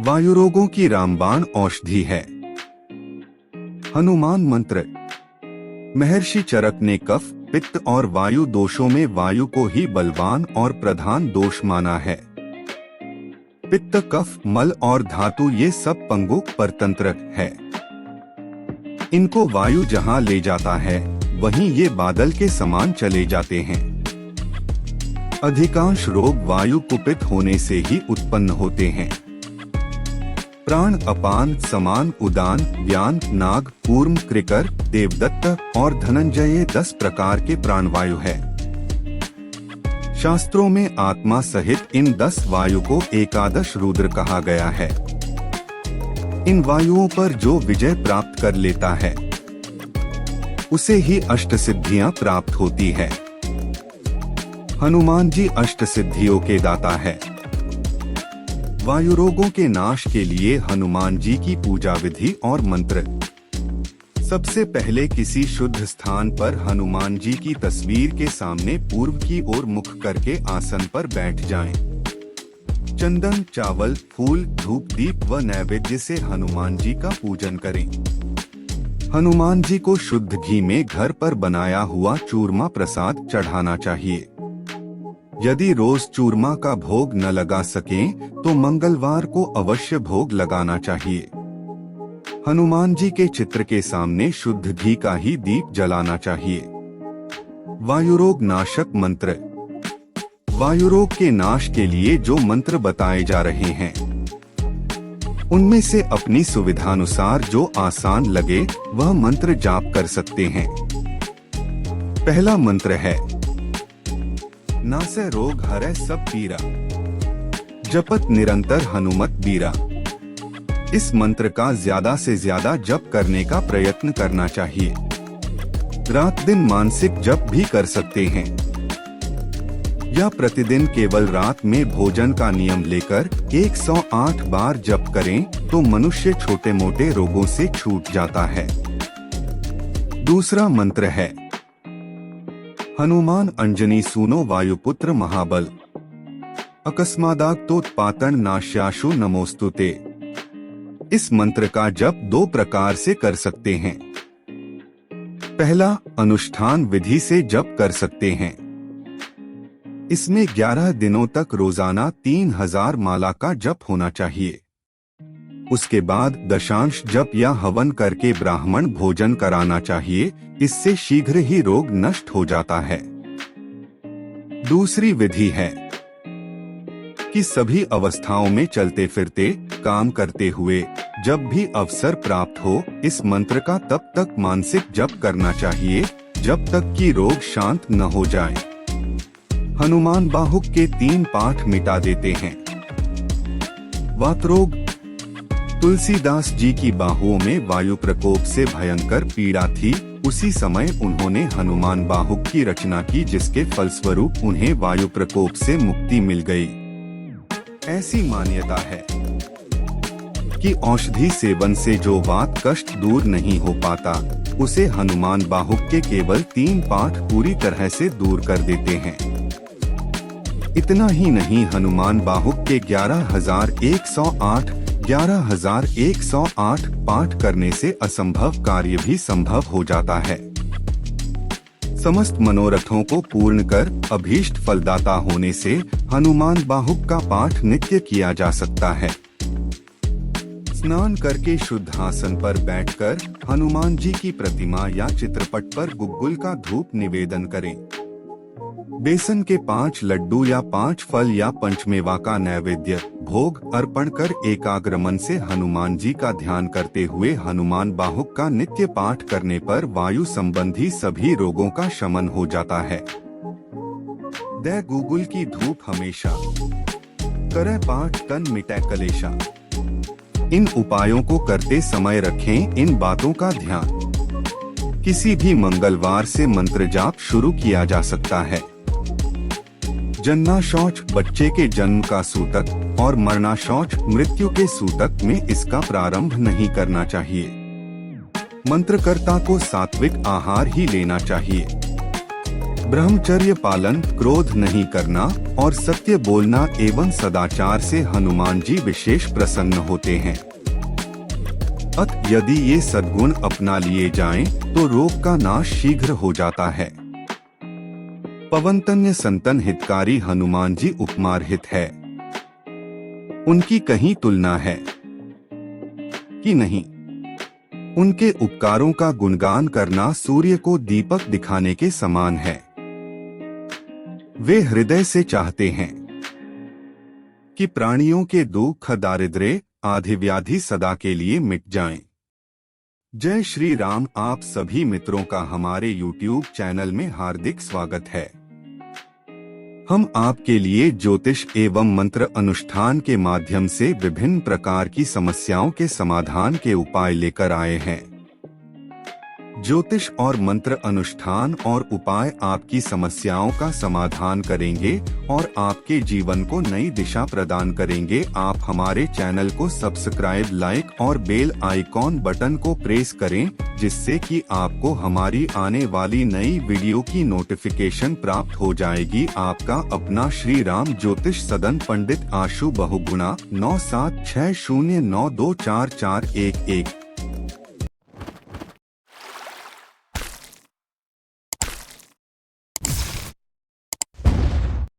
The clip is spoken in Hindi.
वायु रोगों की रामबाण औषधि है। हनुमान मंत्र। महर्षि चरक ने कफ, पित्त और वायु दोषों में वायु को ही बलवान और प्रधान दोष माना है। पित्त, कफ, मल और धातु ये सब पंगु परतंत्र है। इनको वायु जहां ले जाता है वहीं ये बादल के समान चले जाते हैं। अधिकांश रोग वायु कुपित होने से ही उत्पन्न होते हैं। प्राण, अपान, समान, उदान, व्यान, नाग, कूर्म, कृकर, देवदत्त और धनंजय 10 प्रकार के प्राणवायु है। शास्त्रों में आत्मा सहित इन 10 वायु को एकादश रुद्र कहा गया है। इन वायुओं पर जो विजय प्राप्त कर लेता है उसे ही अष्ट सिद्धियां प्राप्त होती है। हनुमान जी अष्ट सिद्धियों के दाता है। वायु रोगों के नाश के लिए हनुमान जी की पूजा विधि और मंत्र। सबसे पहले किसी शुद्ध स्थान पर हनुमान जी की तस्वीर के सामने पूर्व की ओर मुख करके आसन पर बैठ जाएं। चंदन, चावल, फूल, धूप, दीप व नैवेद्य से हनुमान जी का पूजन करें। हनुमान जी को शुद्ध घी में घर पर बनाया हुआ चूरमा प्रसाद चढ़ाना चाहिए। यदि रोज चूरमा का भोग न लगा सकें तो मंगलवार को अवश्य भोग लगाना चाहिए। हनुमान जी के चित्र के सामने शुद्ध घी का ही दीप जलाना चाहिए। वायुरोग नाशक मंत्र। वायुरोग के नाश के लिए जो मंत्र बताए जा रहे हैं उनमें से अपनी सुविधानुसार जो आसान लगे वह मंत्र जाप कर सकते हैं। पहला मंत्र है नासै रोग हरै सब पीरा, जपत निरंतर हनुमत बीरा। इस मंत्र का ज्यादा से ज्यादा जप करने का प्रयत्न करना चाहिए। रात दिन मानसिक जप भी कर सकते हैं या प्रतिदिन केवल रात में भोजन का नियम लेकर 108 बार जप करें तो मनुष्य छोटे मोटे रोगों से छूट जाता है। दूसरा मंत्र है हनुमान अंजनी सूनो वायुपुत्र महाबल, अकस्मादात्तोत्पातन नाश्याशु नमोस्तुते। इस मंत्र का जप 2 प्रकार से कर सकते हैं। पहला, अनुष्ठान विधि से जप कर सकते हैं। इसमें 11 दिनों तक रोजाना 3000 माला का जप होना चाहिए। उसके बाद दशांश जप या हवन करके ब्राह्मण भोजन कराना चाहिए। इससे शीघ्र ही रोग नष्ट हो जाता है। दूसरी विधि है कि सभी अवस्थाओं में चलते फिरते, काम करते हुए जब भी अवसर प्राप्त हो इस मंत्र का तब तक मानसिक जप करना चाहिए जब तक कि रोग शांत न हो जाए। हनुमान बाहुक के 3 पाठ मिटा देते हैं। वात रोग। तुलसीदास जी की बाहुओं में वायु प्रकोप से भयंकर पीड़ा थी। उसी समय उन्होंने हनुमान बाहुक की रचना की जिसके फलस्वरूप उन्हें वायु प्रकोप से मुक्ति मिल गई। ऐसी मान्यता है कि औषधि सेवन से जो वात कष्ट दूर नहीं हो पाता उसे हनुमान बाहुक के केवल 3 पाठ पूरी तरह से दूर कर देते हैं। इतना ही नहीं, हनुमान बाहुक के 11,108 पाठ करने से असंभव कार्य भी संभव हो जाता है। समस्त मनोरथों को पूर्ण कर अभीष्ट फलदाता होने से हनुमान बाहुक का पाठ नित्य किया जा सकता है। स्नान करके शुद्ध आसन पर बैठकर हनुमान जी की प्रतिमा या चित्रपट पर गुग्गुल का धूप निवेदन करें। बेसन के 5 लड्डू या 5 फल या पंचमेवा का नैवेद्य भोग अर्पण कर एकाग्र मन से हनुमान जी का ध्यान करते हुए हनुमान बाहुक का नित्य पाठ करने पर वायु संबंधी सभी रोगों का शमन हो जाता है। दे गुग्गुल की धूप हमेशा, करे पाठ तन मिटै कलेशा। इन उपायों को करते समय रखें इन बातों का ध्यान। किसी भी मंगलवार से मंत्र जाप शुरू किया जा सकता है। जन्ना शौच बच्चे के जन्म का सूतक और मरना शौच मृत्यु के सूतक में इसका प्रारंभ नहीं करना चाहिए। मंत्रकर्ता को सात्विक आहार ही लेना चाहिए। ब्रह्मचर्य पालन, क्रोध नहीं करना और सत्य बोलना एवं सदाचार से हनुमान जी विशेष प्रसन्न होते हैं। अत यदि ये सद्गुण अपना लिए जाएं, तो रोग का नाश शीघ्र हो जाता है। पवनतन्य संतन हितकारी हनुमान जी उपमार्हित है। उनकी कहीं तुलना है कि नहीं। उनके उपकारों का गुणगान करना सूर्य को दीपक दिखाने के समान है। वे हृदय से चाहते हैं कि प्राणियों के दुख, दारिद्र्य आदि व्याधि सदा के लिए मिट जाएं। जय श्री राम। आप सभी मित्रों का हमारे YouTube चैनल में हार्दिक स्वागत है। हम आपके लिए ज्योतिष एवं मंत्र अनुष्ठान के माध्यम से विभिन्न प्रकार की समस्याओं के समाधान के उपाय लेकर आए हैं। ज्योतिष और मंत्र अनुष्ठान और उपाय आपकी समस्याओं का समाधान करेंगे और आपके जीवन को नई दिशा प्रदान करेंगे। आप हमारे चैनल को सब्सक्राइब, लाइक और बेल आइकॉन बटन को प्रेस करें, जिससे कि आपको हमारी आने वाली नई वीडियो की नोटिफिकेशन प्राप्त हो जाएगी। आपका अपना श्री राम ज्योतिष सदन, पंडित आशु बहुगुणा, 9760924411।